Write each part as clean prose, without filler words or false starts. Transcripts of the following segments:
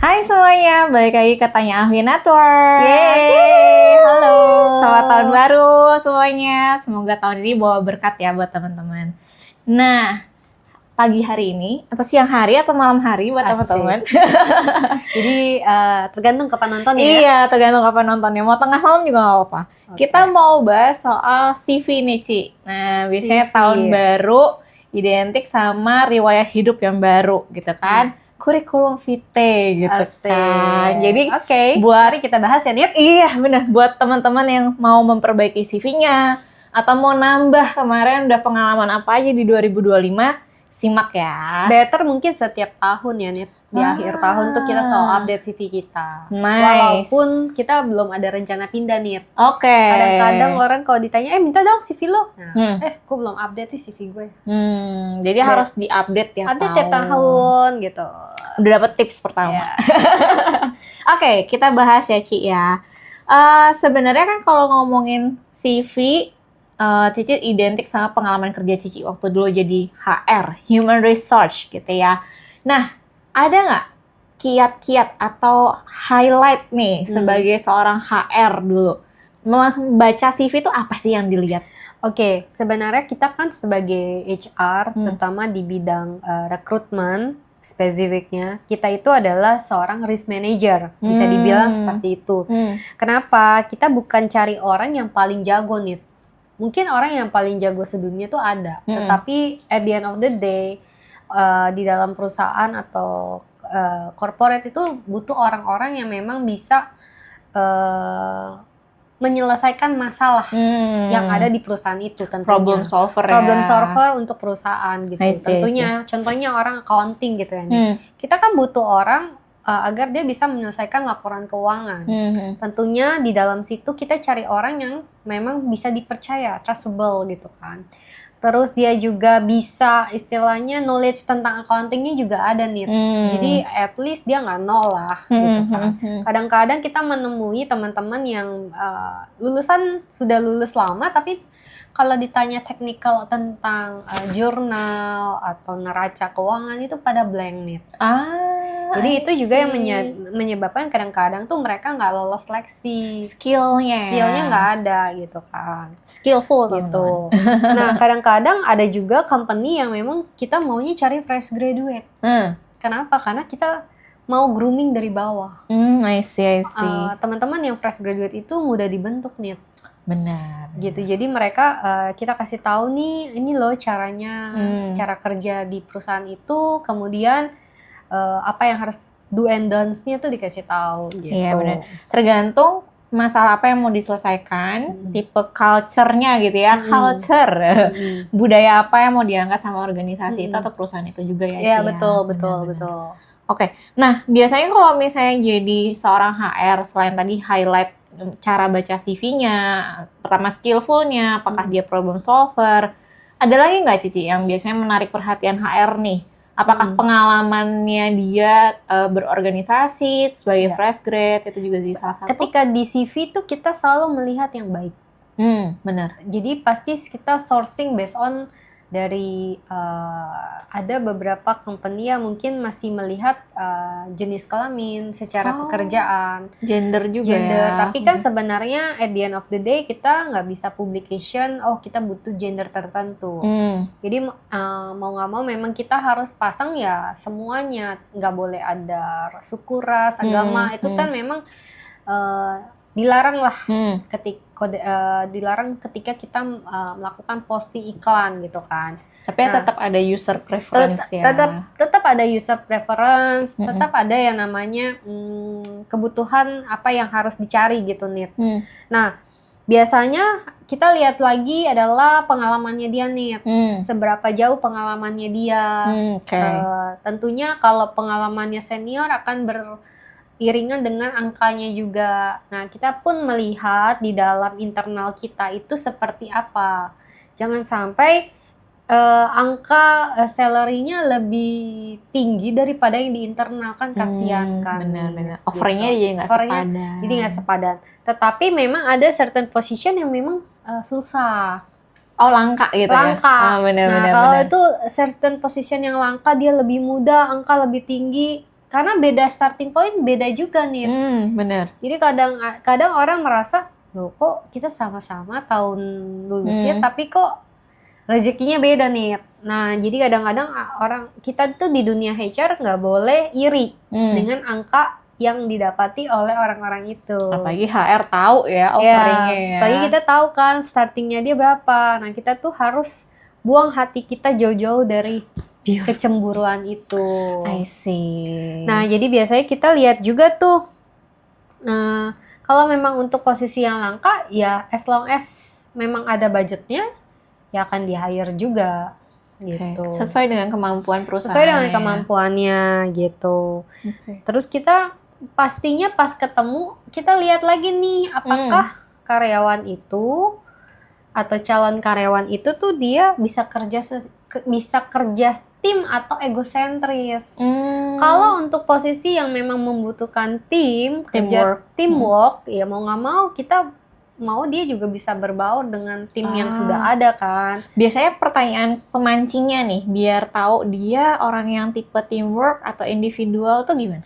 Hai semuanya, balik lagi ke Tanya Ahwi Network. Yeay, halo. Selamat tahun baru semuanya. Semoga tahun ini bawa berkat ya buat teman-teman. Nah, pagi hari ini atau siang hari atau malam hari buat Asik. teman-teman. Jadi tergantung kapan nonton ya. Iya, tergantung kapan nontonnya. Mau tengah malam juga nggak apa-apa. Oke. Kita mau bahas soal CV nih, Ci. Nah, biasanya CV. tahun baru identik sama riwayat hidup yang baru gitu kan. Kurikulum vitae gitu Asik. kan. Jadi Oke, buat mari kita bahas ya, Nit. iya benar, buat teman-teman yang mau memperbaiki CV-nya atau mau nambah kemarin udah pengalaman apa aja di 2025, simak ya. Better mungkin setiap tahun ya, Nit. Di akhir tahun tuh kita selalu update CV kita. Nice. Walaupun kita belum ada rencana pindah, Nit. Oke. Kadang-kadang orang kalau ditanya, minta dong CV lo. Nah, Hmm. gue belum update nih CV gue. Jadi harus diupdate tiap Update tahun. tiap tahun gitu. Udah dapet tips pertama. Ya. Oke, kita bahas ya, Ci ya. Sebenarnya kan kalau ngomongin CV, Cici identik sama pengalaman kerja Cici waktu dulu jadi HR, Human Resource gitu ya. Nah, ada nggak kiat-kiat atau highlight nih sebagai seorang HR dulu? Membaca CV itu apa sih yang dilihat? Oke, sebenarnya kita kan sebagai HR, terutama di bidang rekrutmen, spesifiknya, kita itu adalah seorang risk manager, bisa dibilang seperti itu. Kenapa? Kita bukan cari orang yang paling jago nih. Mungkin orang yang paling jago sedunia itu ada, tetapi at the end of the day, di dalam perusahaan atau corporate itu butuh orang-orang yang memang bisa menyelesaikan masalah yang ada di perusahaan itu tentunya. Problem solver Problem ya. solver untuk perusahaan gitu. I see, Tentunya, contohnya orang accounting gitu ya. Kita kan butuh orang agar dia bisa menyelesaikan laporan keuangan. Tentunya di dalam situ kita cari orang yang memang bisa dipercaya, trustable gitu kan. Terus dia juga bisa istilahnya knowledge tentang accountingnya juga ada nih. Jadi at least dia nggak nol lah gitu kan. Kadang-kadang kita menemui teman-teman yang sudah lulus lama tapi kalau ditanya teknikal tentang jurnal atau neraca keuangan itu pada blank nih. Jadi itu juga yang menyebabkan kadang-kadang tuh mereka nggak lolos seleksi. Skillnya nggak ada gitu kan. Skillful gitu. Nah kadang-kadang ada juga company yang memang kita maunya cari fresh graduate. Kenapa? Karena kita mau grooming dari bawah. I see. Teman-teman yang fresh graduate itu mudah dibentuk nih. Benar. Gitu. Jadi mereka kita kasih tahu nih, ini loh caranya, cara kerja di perusahaan itu. Kemudian apa yang harus do and don'ts-nya tuh dikasih tahu. Gitu. Iya benar. Tergantung masalah apa yang mau diselesaikan, tipe culture-nya gitu ya, culture, budaya apa yang mau diangkat sama organisasi itu atau perusahaan itu juga ya. Iya betul. Oke. Nah biasanya kalau misalnya jadi seorang HR selain tadi highlight cara baca CV-nya, pertama skillful-nya, apakah dia problem solver, ada lagi nggak Cici yang biasanya menarik perhatian HR nih? Apakah pengalamannya dia berorganisasi sebagai fresh grade itu juga jadi salah satu? Ketika di CV tuh kita selalu melihat yang baik. Benar. Jadi pasti kita sourcing based on dari ada beberapa company yang mungkin masih melihat jenis kelamin secara pekerjaan, gender juga ya. Tapi kan sebenarnya at the end of the day kita nggak bisa publication kita butuh gender tertentu. Jadi mau nggak mau memang kita harus pasang ya semuanya, nggak boleh ada suku, ras, agama. Itu kan memang dilarang lah dilarang ketika kita melakukan posting iklan gitu kan. Tapi tetap ada user preference ya. Tetap ada user preference, tetap ada yang namanya kebutuhan apa yang harus dicari gitu nih. Nah biasanya kita lihat lagi adalah pengalamannya dia nih, seberapa jauh pengalamannya dia. Tentunya kalau pengalamannya senior akan iringan dengan angkanya juga. Nah, kita pun melihat di dalam internal kita itu seperti apa. Jangan sampai angka salary-nya lebih tinggi daripada yang di internal, kan kasihan kan. Benar. Offernya jadi nggak sepadan. Jadi nggak sepadan. Tetapi memang ada certain position yang memang susah. Langka gitu ya? Benar. Nah, kalau itu certain position yang langka, dia lebih muda, angka lebih tinggi, karena beda starting point, beda juga nih. Bener. Jadi kadang orang merasa, loh kok kita sama-sama tahun lulusnya, tapi kok rezekinya beda nih. Nah, jadi kadang-kadang orang kita tuh di dunia HR nggak boleh iri dengan angka yang didapati oleh orang-orang itu. Apalagi HR tahu ya offeringnya ya. Apalagi kita tahu kan startingnya dia berapa. Nah, kita tuh harus buang hati kita jauh-jauh dari kecemburuan itu. I see. Nah, jadi biasanya kita lihat juga tuh, kalau memang untuk posisi yang langka, ya as long as memang ada budgetnya, ya akan di-hire juga. Gitu. Sesuai dengan kemampuan perusahaan. Sesuai dengan kemampuannya gitu. Terus kita pastinya pas ketemu, kita lihat lagi nih, apakah karyawan itu atau calon karyawan itu tuh dia bisa kerja tim atau egosentris. Kalau untuk posisi yang memang membutuhkan teamwork, ya mau nggak mau kita mau dia juga bisa berbaur dengan tim yang sudah ada kan. Biasanya pertanyaan pemancingnya nih, biar tahu dia orang yang tipe teamwork atau individual tuh gimana?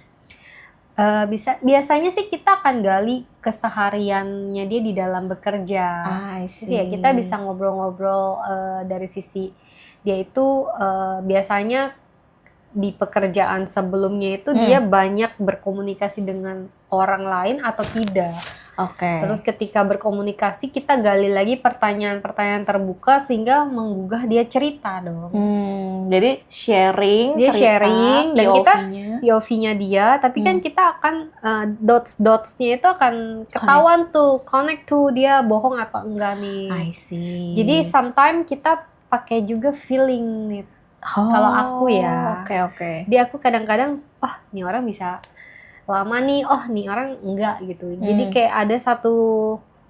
Biasanya sih kita akan gali kesehariannya dia di dalam bekerja. Terus ya kita bisa ngobrol-ngobrol dari sisi dia itu biasanya di pekerjaan sebelumnya itu dia banyak berkomunikasi dengan orang lain atau tidak. Terus ketika berkomunikasi kita gali lagi pertanyaan-pertanyaan terbuka sehingga menggugah dia cerita dong. Jadi sharing dan kita POV-nya dia, tapi kan kita akan dots-dotsnya itu akan ketahuan tuh, connect tuh dia bohong apa enggak nih. I see. Jadi sometimes kita pakai juga feeling nih. Kalau aku ya. Jadi aku kadang-kadang, nih orang bisa lama nih, nih orang enggak gitu. Jadi kayak ada satu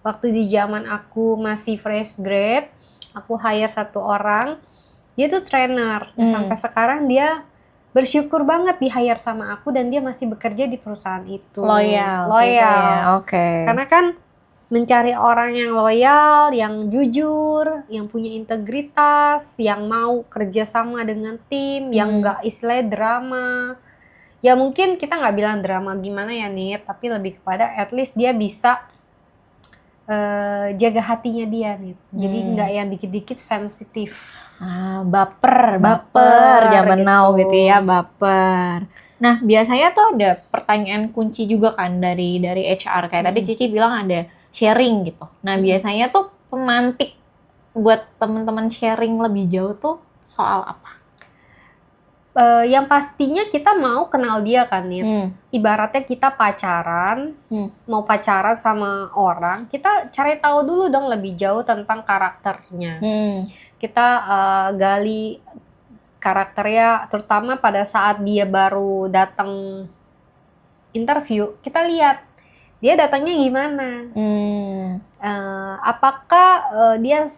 waktu di zaman aku masih fresh grade, aku hire satu orang, dia tuh trainer. Sampai sekarang dia bersyukur banget di hire sama aku dan dia masih bekerja di perusahaan itu. Loyal. Karena kan mencari orang yang loyal, yang jujur, yang punya integritas, yang mau kerjasama dengan tim, yang enggak istilahnya drama. Ya mungkin kita nggak bilang drama gimana ya Nit, tapi lebih kepada at least dia bisa jaga hatinya dia Nit. Jadi nggak yang dikit-dikit sensitif. Baper zaman now gitu ya, baper. Nah biasanya tuh ada pertanyaan kunci juga kan dari HR kayak tadi Cici bilang ada sharing gitu. Nah biasanya tuh pemantik buat teman-teman sharing lebih jauh tuh soal apa? Yang pastinya kita mau kenal dia kan Nit. Ibaratnya kita pacaran, mau pacaran sama orang, kita cari tahu dulu dong lebih jauh tentang karakternya. Kita gali karakternya, terutama pada saat dia baru datang interview, kita lihat dia datangnya gimana. Apakah dia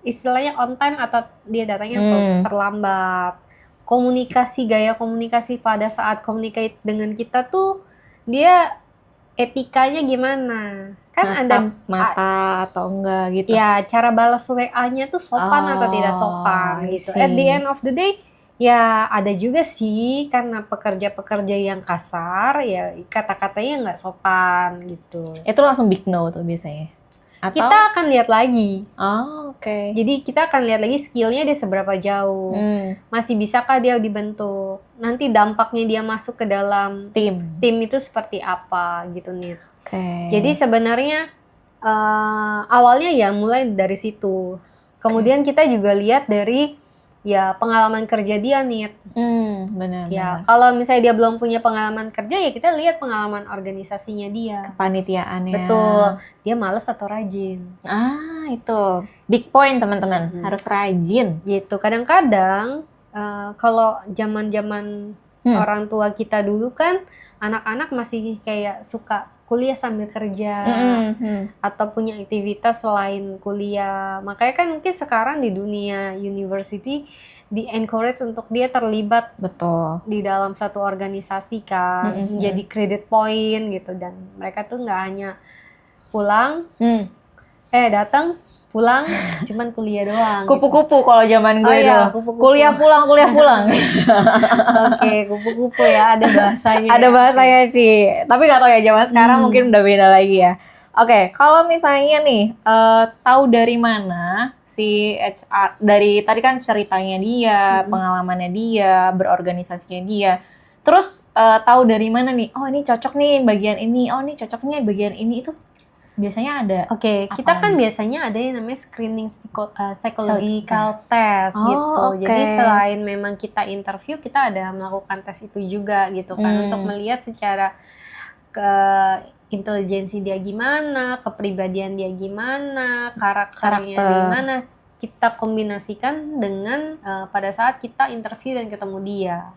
istilahnya on time atau dia datangnya terlambat. Gaya komunikasi pada saat communicate dengan kita tuh dia etikanya gimana? Kan ada mata atau enggak gitu. Ya, cara balas WA-nya tuh sopan atau tidak sopan gitu. At the end of the day, ya ada juga sih karena pekerja-pekerja yang kasar, ya kata-katanya nggak sopan gitu. Itu langsung big no tuh biasanya. Atau? Kita akan lihat lagi. Jadi kita akan lihat lagi skillnya dia seberapa jauh. Masih bisakah dia dibentuk? Nanti dampaknya dia masuk ke dalam tim itu seperti apa gitu nih. Jadi sebenarnya awalnya ya mulai dari situ. Kemudian kita juga lihat dari ya pengalaman kerja dia nih. Benar. Kalau misalnya dia belum punya pengalaman kerja ya kita lihat pengalaman organisasinya dia. Kepanitiaannya. Betul. Dia malas atau rajin. Itu big point teman-teman. Harus rajin. Gitu. Kadang-kadang kalau zaman-zaman orang tua kita dulu kan anak-anak masih kayak suka kuliah sambil kerja atau punya aktivitas selain kuliah. Makanya kan mungkin sekarang di dunia university di encourage untuk dia terlibat di dalam satu organisasi kan, menjadi credit point gitu, dan mereka tuh nggak hanya pulang datang pulang cuman kuliah doang. Kupu-kupu kalau zaman gue iya, dulu. kupu-kupu. Kuliah pulang. Oke, kupu-kupu ya, ada bahasanya. Ada bahasanya sih. Tapi nggak tahu ya zaman sekarang mungkin udah beda lagi ya. Oke, kalau misalnya nih tahu dari mana si HR, dari tadi kan ceritanya dia, pengalamannya dia, berorganisasinya dia. Terus tahu dari mana nih? Oh, ini cocok nih bagian ini. Oh, ini cocoknya bagian ini, itu biasanya ada. Oke, kita kan biasanya ada yang namanya screening psychological test gitu. Jadi selain memang kita interview, kita ada melakukan tes itu juga gitu kan, untuk melihat secara intelijensi dia gimana, kepribadian dia gimana, karakternya gimana, kita kombinasikan dengan pada saat kita interview dan ketemu dia.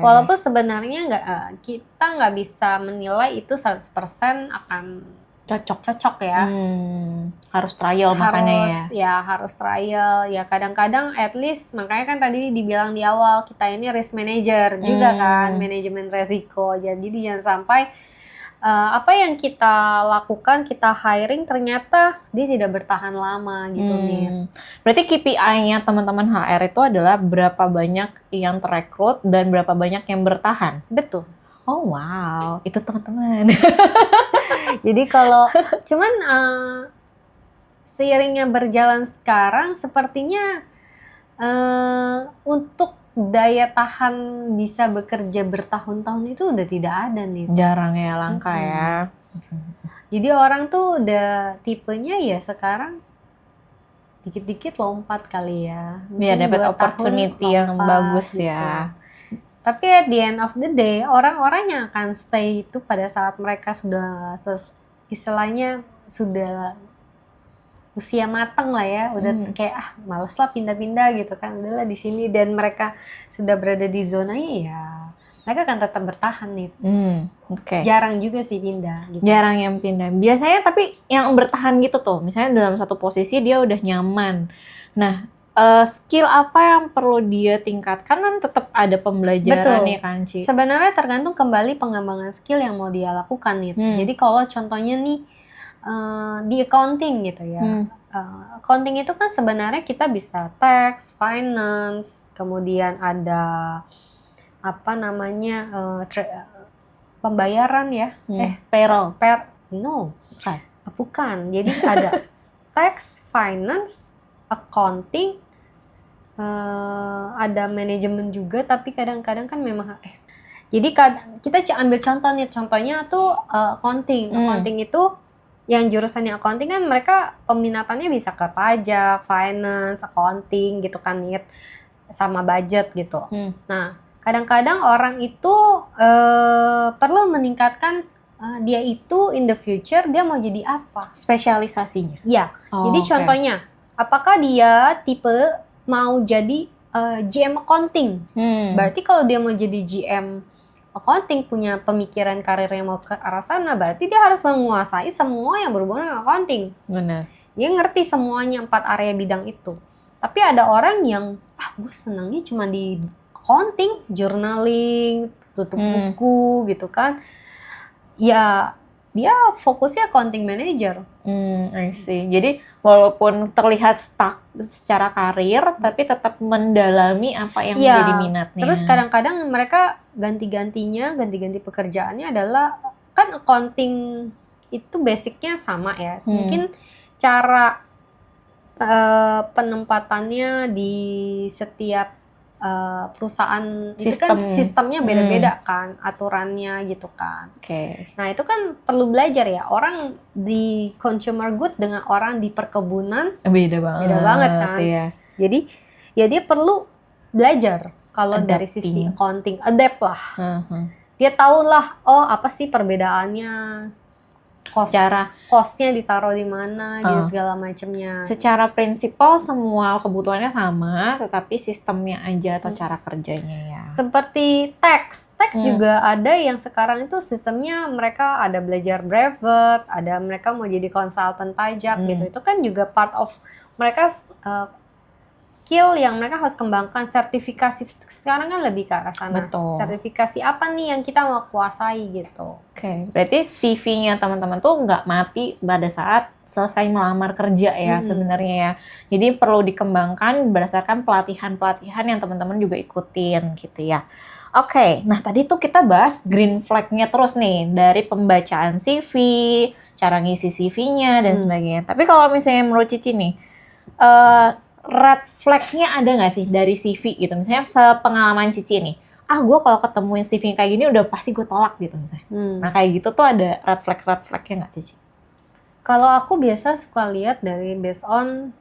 Walaupun sebenarnya kita nggak bisa menilai itu 100% akan cocok ya. Harus trial makanya ya. Harus trial ya, kadang-kadang at least, makanya kan tadi dibilang di awal kita ini risk manager juga kan, manajemen resiko. Jadi jangan sampai apa yang kita lakukan, kita hiring ternyata dia tidak bertahan lama gitu nih. Berarti KPI-nya teman-teman HR itu adalah berapa banyak yang terekrut dan berapa banyak yang bertahan. Betul. Oh wow, itu teman-teman. Jadi kalau cuman seiringnya berjalan sekarang sepertinya untuk daya tahan bisa bekerja bertahun-tahun itu udah tidak ada nih. Jarang ya, langka ya. Jadi orang tuh udah tipenya ya sekarang dikit-dikit lompat kali ya. Biar dapat opportunity yang bagus gitu ya. Tapi at the end of the day, orang-orang yang akan stay itu pada saat mereka sudah istilahnya sudah usia matang lah ya, udah kayak males lah pindah-pindah gitu kan, udahlah di sini, dan mereka sudah berada di zonanya ya, mereka akan tetap bertahan nih. Jarang juga sih pindah. Gitu. Jarang yang pindah. Biasanya tapi yang bertahan gitu tuh, misalnya dalam satu posisi dia udah nyaman. Nah, skill apa yang perlu dia tingkatkan, kan tetap ada pembelajaran ya kan, Ci? Sebenarnya tergantung kembali pengembangan skill yang mau dia lakukan gitu. Jadi kalau contohnya nih di accounting gitu ya. Accounting itu kan sebenarnya kita bisa tax, finance, kemudian ada apa namanya pembayaran ya. Payroll. Bukan. Jadi ada tax, finance, accounting, ada manajemen juga, tapi kadang-kadang kan memang jadi kita ambil contohnya tuh accounting. Accounting itu yang jurusannya accounting kan mereka peminatannya bisa ke pajak, finance, accounting gitu kan, sama budget gitu. Nah, kadang-kadang orang itu perlu meningkatkan dia itu in the future dia mau jadi apa? Spesialisasinya. Iya. Jadi contohnya, apakah dia tipe mau jadi GM accounting? Berarti kalau dia mau jadi GM accounting, punya pemikiran karir yang mau ke arah sana, berarti dia harus menguasai semua yang berhubungan dengan accounting. Benar. Dia ngerti semuanya 4 area bidang itu. Tapi ada orang yang, gue senangnya cuma di accounting, journaling, tutup buku gitu kan. Ya, dia fokusnya accounting manager. I see. Jadi walaupun terlihat stuck secara karir, tapi tetap mendalami apa yang menjadi minatnya. Terus kadang-kadang mereka ganti pekerjaannya adalah, kan accounting itu basicnya sama ya. Mungkin cara penempatannya di setiap perusahaan itu kan sistemnya beda-beda kan, aturannya gitu kan. Nah itu kan perlu belajar ya, orang di consumer good dengan orang di perkebunan beda banget kan. Ya. Jadi ya dia perlu belajar kalau dari sisi accounting, adapt lah. Dia tahu lah, oh apa sih perbedaannya, cost-nya ditaruh di mana, gitu segala macamnya. Secara prinsipal semua kebutuhannya sama, tetapi sistemnya aja atau cara kerjanya ya. Seperti tax juga ada yang sekarang itu sistemnya mereka ada belajar brevet, ada mereka mau jadi konsultan pajak gitu. Itu kan juga part of mereka skill yang mereka harus kembangkan. Sertifikasi sekarang kan lebih ke arah sana. Betul. Sertifikasi apa nih yang kita mau kuasai gitu. Oke, berarti CV-nya teman-teman tuh nggak mati pada saat selesai melamar kerja ya sebenarnya ya. Jadi perlu dikembangkan berdasarkan pelatihan-pelatihan yang teman-teman juga ikutin gitu ya. Oke, nah tadi tuh kita bahas green flag-nya terus nih dari pembacaan CV, cara ngisi CV-nya dan sebagainya. Tapi kalau misalnya menurut Cici nih, red flag-nya ada nggak sih dari CV gitu? Misalnya sepengalaman Cici nih, gue kalau ketemuin CV kayak gini udah pasti gue tolak gitu misalnya. Nah kayak gitu tuh ada red flag-nya nggak Cici? Kalau aku biasa suka lihat dari based on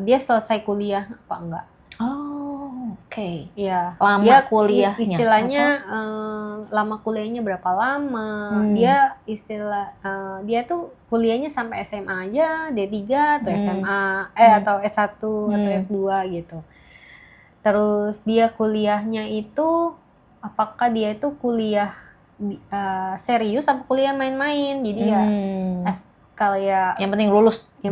dia selesai kuliah apa enggak. Oh, oke. Iya. Lama Dia kuliahnya. istilahnya lama kuliahnya berapa lama? Dia tuh kuliahnya sampai SMA aja, D3 atau SMA atau S1 atau S2 gitu. Terus dia kuliahnya itu apakah dia itu kuliah serius atau kuliah main-main? Jadi ya kalau ya yang penting lulus. Ya,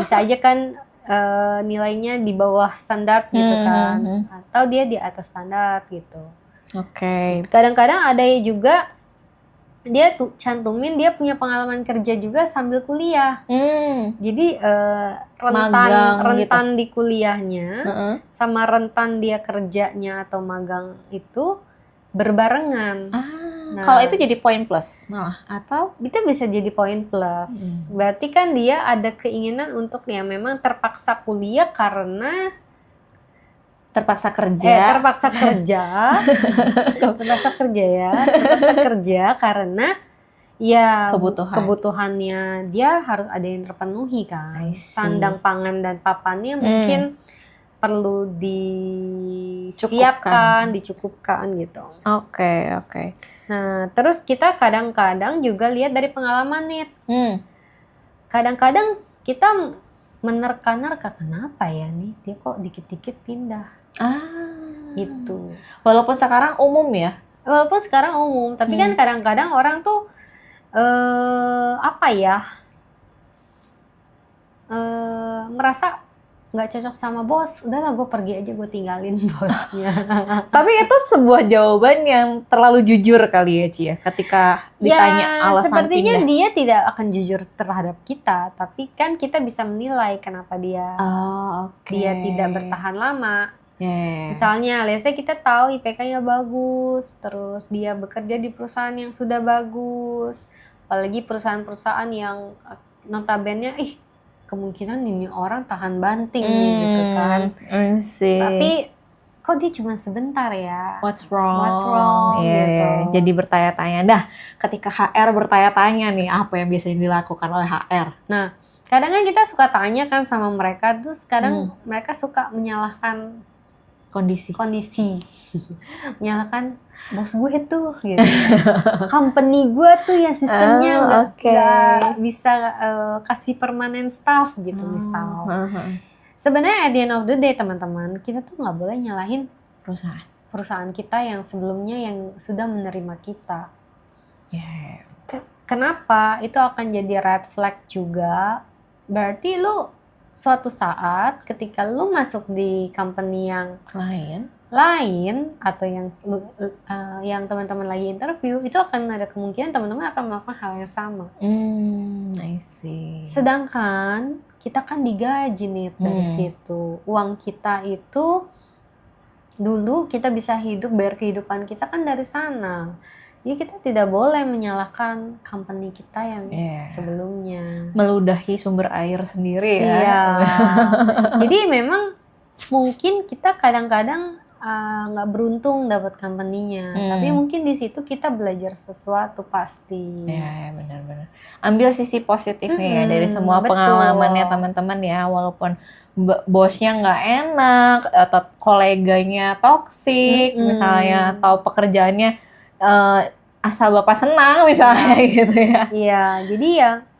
bisa aja kan nilainya di bawah standar gitu kan, atau dia di atas standar gitu. Oke. Kadang-kadang ada juga dia tuh cantumin dia punya pengalaman kerja juga sambil kuliah. Jadi rentan di kuliahnya sama rentan dia kerjanya atau magang itu berbarengan. Nah, kalau itu jadi poin plus malah atau itu bisa jadi poin plus. Berarti kan dia ada keinginan untuk ya memang terpaksa kuliah karena terpaksa kerja. Terpaksa kerja karena ya kebutuhannya dia harus ada yang terpenuhi kan. Sandang pangan dan papannya mungkin perlu dicukupkan gitu. Oke. Nah, terus kita kadang-kadang juga lihat dari pengalaman nih. Kadang-kadang kita menerka-nerka kenapa ya nih dia kok dikit-dikit pindah. Gitu. Walaupun sekarang umum ya. Tapi kan kadang-kadang orang tuh merasa nggak cocok sama bos, udahlah gue pergi aja, gue tinggalin bosnya. Tapi itu sebuah jawaban yang terlalu jujur kali ya Ci ya, ketika ditanya alasan sepertinya pindah. Dia tidak akan jujur terhadap kita, tapi kan kita bisa menilai kenapa dia tidak bertahan lama. Misalnya, let's say kita tahu IPK-nya bagus, terus dia bekerja di perusahaan yang sudah bagus, apalagi perusahaan-perusahaan yang notabene kemungkinan ini orang tahan banting nih gitu kan. Tapi kok dia cuma sebentar ya? What's wrong? Gitu. Jadi bertanya-tanya. Dah, ketika HR bertanya-tanya nih, apa yang biasanya dilakukan oleh HR? Nah, kadang kan kita suka tanya kan sama mereka, terus kadang mereka suka menyalahkan kondisi. Menyalahkan bos gue tuh gitu. Company gue tuh ya sistemnya nggak bisa kasih permanent staff gitu misal. Sebenarnya at the end of the day teman-teman, kita tuh nggak boleh nyalahin perusahaan kita yang sebelumnya yang sudah menerima kita. Kenapa? Itu akan jadi red flag juga. Berarti lu suatu saat ketika lu masuk di company yang lain atau yang teman-teman lagi interview, itu akan ada kemungkinan teman-teman akan melakukan hal yang sama. I see. Sedangkan kita kan digaji nih dari situ. Uang kita itu dulu kita bisa bayar kehidupan kita kan dari sana. Jadi kita tidak boleh menyalahkan company kita yang sebelumnya. Meludahi sumber air sendiri ya. Iya. Jadi memang mungkin kita kadang-kadang nggak beruntung dapat company-nya, tapi mungkin di situ kita belajar sesuatu pasti. Ya benar-benar. Ambil sisi positifnya ya dari semua pengalamannya teman-teman ya, walaupun bosnya nggak enak atau koleganya toksik misalnya, atau pekerjaannya asal bapak senang misalnya gitu ya. Iya, jadi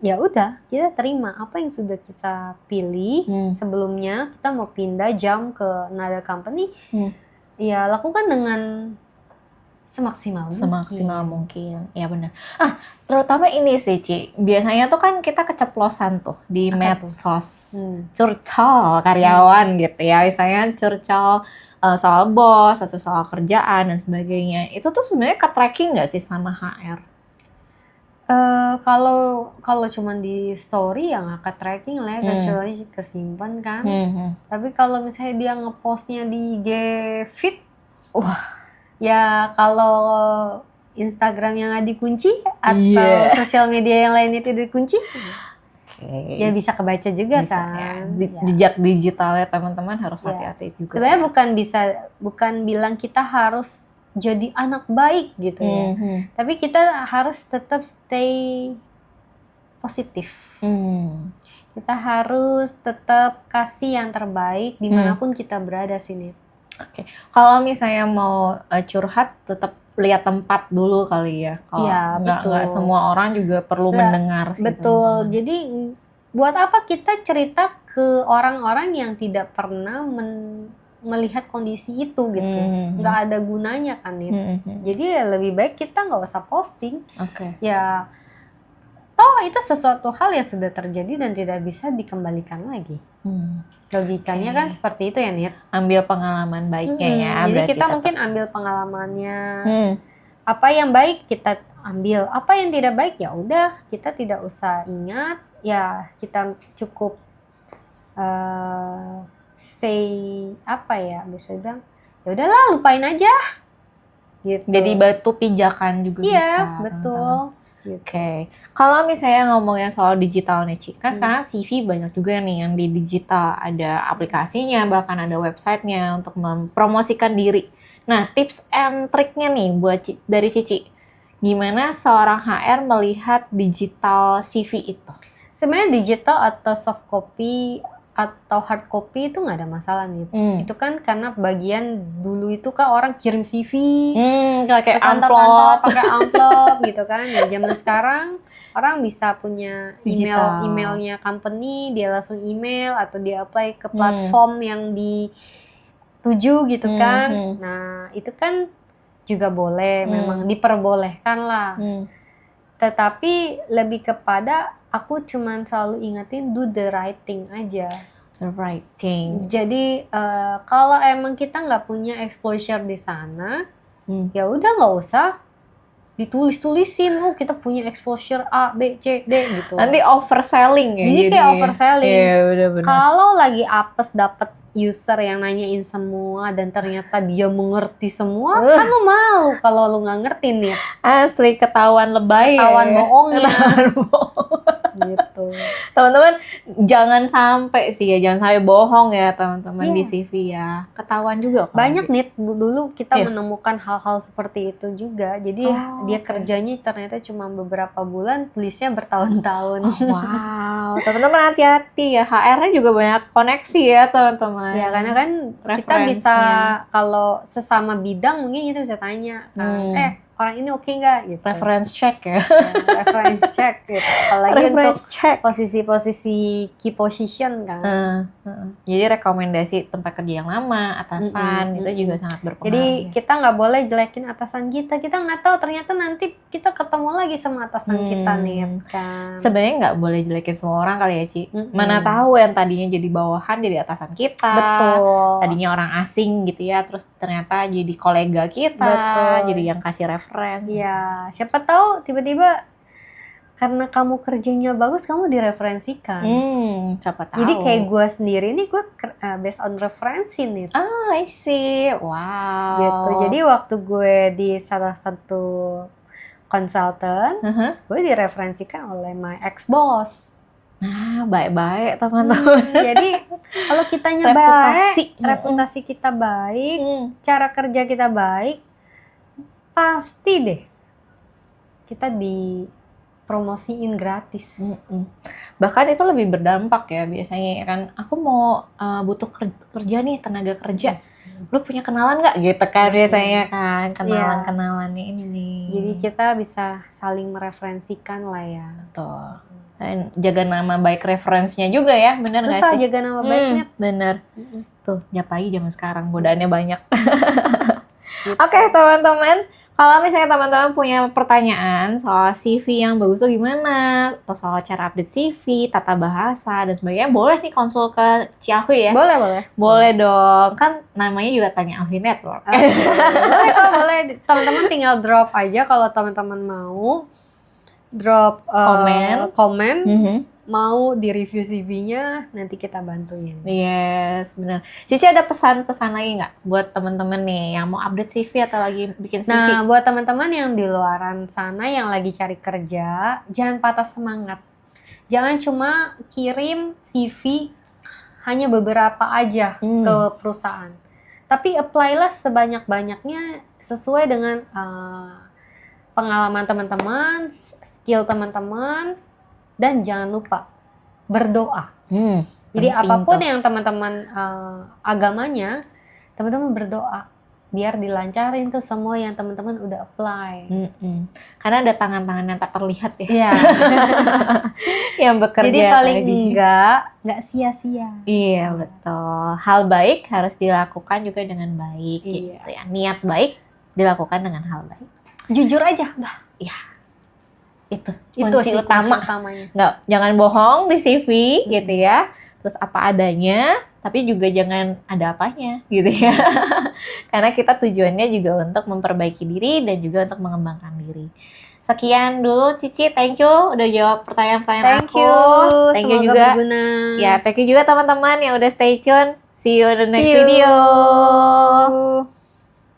ya udah kita terima apa yang sudah kita pilih sebelumnya. Kita mau pindah jam ke another company. Ya lakukan dengan semaksimal mungkin. Ya benar. Terutama ini sih, Ci. Biasanya tuh kan kita keceplosan tuh di medsos. Curcol karyawan gitu ya. Misalnya curcol soal bos atau soal kerjaan dan sebagainya. Itu tuh sebenarnya ke-tracking nggak sih sama HR? Kalau cuma di story ya nggak ke-tracking lah ya, kecuali kesimpan kan. Tapi kalau misalnya dia ngepostnya di IG feed, ya kalau Instagram yang nggak dikunci atau sosial media yang lain itu dikunci, ya bisa kebaca juga kan. Jejak digitalnya teman-teman harus hati-hati juga. Sebenarnya bukan bilang kita harus jadi anak baik gitu ya. Tapi kita harus tetap stay positif. Kita harus tetap kasih yang terbaik dimanapun kita berada sini. Oke. Kalau misalnya mau curhat, tetap lihat tempat dulu kali ya. Kalau nggak semua orang juga perlu mendengar. Betul. Jadi buat apa kita cerita ke orang-orang yang tidak pernah melihat kondisi itu gitu, nggak ada gunanya kan itu. Jadi ya lebih baik kita nggak usah posting. Ya, itu sesuatu hal yang sudah terjadi dan tidak bisa dikembalikan lagi. Logikanya kan seperti itu ya, Nit. Ambil pengalaman baiknya ya. Jadi kita mungkin ambil pengalamannya. Apa yang baik kita ambil, apa yang tidak baik ya udah kita tidak usah ingat. Ya kita cukup bisa bilang ya udahlah lupain aja gitu. Jadi batu pijakan juga bisa. Iya betul gitu. Oke. Kalau misalnya ngomongnya soal digital nih, Ci, kan sekarang CV banyak juga nih yang di digital, ada aplikasinya, bahkan ada websitenya untuk mempromosikan diri. Nah, tips and triknya nih buat dari Cici, gimana seorang HR melihat digital CV itu? Sebenarnya digital atau soft copy atau hard copy itu nggak ada masalah nih. Itu kan karena bagian dulu itu kan orang kirim CV, pakai amplop, gitu kan. Ya zaman sekarang orang bisa punya emailnya company, dia langsung email atau dia apply ke platform yang dituju gitu kan. Nah itu kan juga boleh, memang diperbolehkan lah. Tetapi lebih kepada aku cuman selalu ingetin do the right thing aja. The right thing. Jadi kalau emang kita nggak punya exposure di sana, ya udah nggak usah ditulis-tulisin. Kita punya exposure A, B, C, D gitu. Nanti overselling ya. Jadi kayak overselling. Iya benar-benar. Kalau lagi apes dapet user yang nanyain semua dan ternyata dia mengerti semua, kan lu malu kalau lu nggak ngerti nih. Asli ketahuan lebay. Ketahuan bohongnya. Gitu. Teman-teman jangan sampai bohong ya teman-teman di CV ya. Ketahuan juga kan. Banyak nih dulu kita menemukan hal-hal seperti itu juga. Jadi dia kerjanya ternyata cuma beberapa bulan, tulisnya bertahun-tahun. Wow, teman-teman hati-hati ya. HR-nya juga banyak koneksi ya teman-teman. Ya karena kan kita bisa kalau sesama bidang mungkin kita bisa tanya kan, orang ini oke nggak gitu. Reference check ya. Reference check gitu. Apalagi untuk posisi-posisi key position kan. Jadi rekomendasi tempat kerja yang lama, atasan itu juga sangat berpengaruh. Jadi kita nggak boleh jelekin atasan kita. Kita nggak tahu ternyata nanti kita ketemu lagi sama atasan kita nih kan. Sebenarnya nggak boleh jelekin semua orang kali ya, Ci. Mana tahu yang tadinya jadi bawahan jadi atasan kita. Betul. Tadinya orang asing gitu ya, terus ternyata jadi kolega kita. Betul. Jadi yang kasih referensi. Ya, siapa tahu tiba-tiba karena kamu kerjanya bagus, kamu direferensikan. Siapa tahu. Jadi kayak gue sendiri nih, gue based on referensi nih. I see. Wow. Gitu. Jadi waktu gue di salah satu konsultan, gue direferensikan oleh my ex-boss. Nah, baik-baik teman-teman. Jadi kalau kitanya baik, reputasi kita baik, cara kerja kita baik, pasti deh kita dipromosiin gratis. Bahkan itu lebih berdampak ya biasanya ya kan. Aku mau butuh kerja nih, tenaga kerja. Lu punya kenalan nggak gitu kan biasanya kan, kenalan-kenalan ini nih. Jadi kita bisa saling mereferensikan lah ya. Betul. Dan jaga nama baik referensinya juga ya, benar nggak sih? Susah jaga nama baiknya. Bener. Tuh, apalagi zaman sekarang godaannya banyak. Oke, teman-teman. Kalau misalnya teman-teman punya pertanyaan soal CV yang bagus tuh gimana, atau soal cara update CV, tata bahasa, dan sebagainya, boleh nih konsul ke Ciahui ya? Boleh, boleh. Boleh dong, kan namanya juga Tanya Ahui Network. Boleh kok, boleh. Teman-teman tinggal drop aja kalau teman-teman mau. Drop komen. Mau di review CV-nya, nanti kita bantuin. Yes, benar. Cici ada pesan-pesan lagi nggak buat teman-teman nih yang mau update CV atau lagi bikin CV? Nah, buat teman-teman yang di luaran sana yang lagi cari kerja, jangan patah semangat. Jangan cuma kirim CV hanya beberapa aja ke perusahaan. Tapi apply-lah sebanyak-banyaknya sesuai dengan pengalaman teman-teman, skill teman-teman, dan jangan lupa berdoa. Jadi apapun yang teman-teman agamanya, teman-teman berdoa biar dilancarin tuh semua yang teman-teman udah apply. Karena ada tangan-tangan yang tak terlihat ya. Iya. Yang bekerja. Jadi paling nggak sia-sia. Iya, betul. Hal baik harus dilakukan juga dengan baik. Iya. Gitu ya. Niat baik dilakukan dengan hal baik. Jujur aja, udah. Iya. Itu Kunci utamanya. Nggak, jangan bohong di CV gitu ya. Terus apa adanya, tapi juga jangan ada apanya gitu ya. Karena kita tujuannya juga untuk memperbaiki diri dan juga untuk mengembangkan diri. Sekian dulu Cici, thank you udah jawab pertanyaan-pertanyaan aku. Thank you. Semoga juga berguna. Ya, thank you juga teman-teman yang udah stay tune. See you in the next video.